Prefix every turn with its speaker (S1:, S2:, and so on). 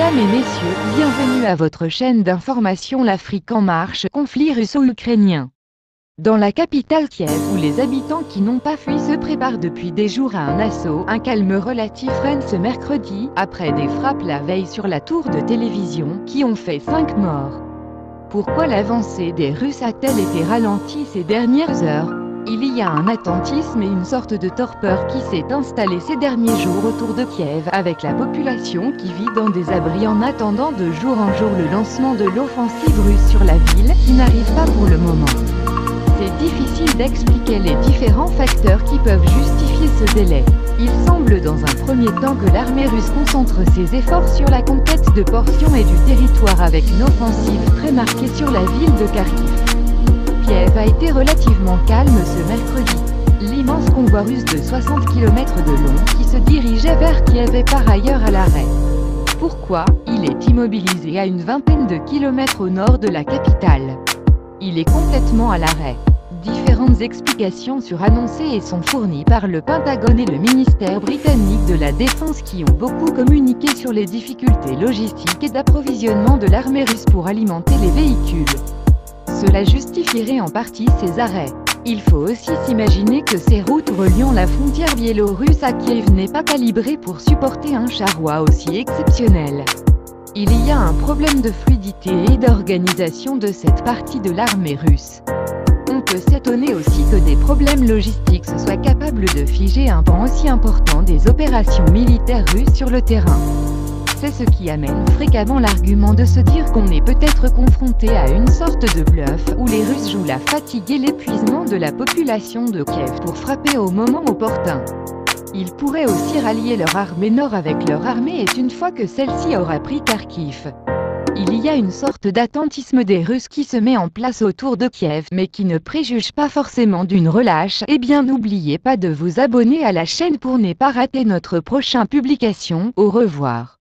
S1: Mesdames et messieurs, bienvenue à votre chaîne d'information L'Afrique en marche, conflit russo-ukrainien. Dans la capitale Kiev, où les habitants qui n'ont pas fui se préparent depuis des jours à un assaut, un calme relatif règne ce mercredi, après des frappes la veille sur la tour de télévision, qui ont fait 5 morts. Pourquoi l'avancée des Russes a-t-elle été ralentie ces dernières heures? Il y a un attentisme et une sorte de torpeur qui s'est installé ces derniers jours autour de Kiev, avec la population qui vit dans des abris en attendant de jour en jour le lancement de l'offensive russe sur la ville, qui n'arrive pas pour le moment. C'est difficile d'expliquer les différents facteurs qui peuvent justifier ce délai. Il semble dans un premier temps que l'armée russe concentre ses efforts sur la conquête de portions et du territoire avec une offensive très marquée sur la ville de Kharkiv. Kiev a été relativement calme ce mercredi. L'immense convoi russe de 60 km de long qui se dirigeait vers Kiev est par ailleurs à l'arrêt. Pourquoi? Il est immobilisé à une vingtaine de kilomètres au nord de la capitale. Il est complètement à l'arrêt. Différentes explications surannoncées et sont fournies par le Pentagone et le ministère britannique de la Défense qui ont beaucoup communiqué sur les difficultés logistiques et d'approvisionnement de l'armée russe pour alimenter les véhicules. Cela justifierait en partie ces arrêts. Il faut aussi s'imaginer que ces routes reliant la frontière biélorusse à Kiev n'est pas calibrée pour supporter un charroi aussi exceptionnel. Il y a un problème de fluidité et d'organisation de cette partie de l'armée russe. On peut s'étonner aussi que des problèmes logistiques soient capables de figer un pan aussi important des opérations militaires russes sur le terrain. C'est ce qui amène fréquemment l'argument de se dire qu'on est peut-être confronté à une sorte de bluff, où les Russes jouent la fatigue et l'épuisement de la population de Kiev pour frapper au moment opportun. Ils pourraient aussi rallier leur armée nord avec leur armée et une fois que celle-ci aura pris Kharkiv. Il y a une sorte d'attentisme des Russes qui se met en place autour de Kiev mais qui ne préjuge pas forcément d'une relâche. Et bien n'oubliez pas de vous abonner à la chaîne pour ne pas rater notre prochaine publication. Au revoir.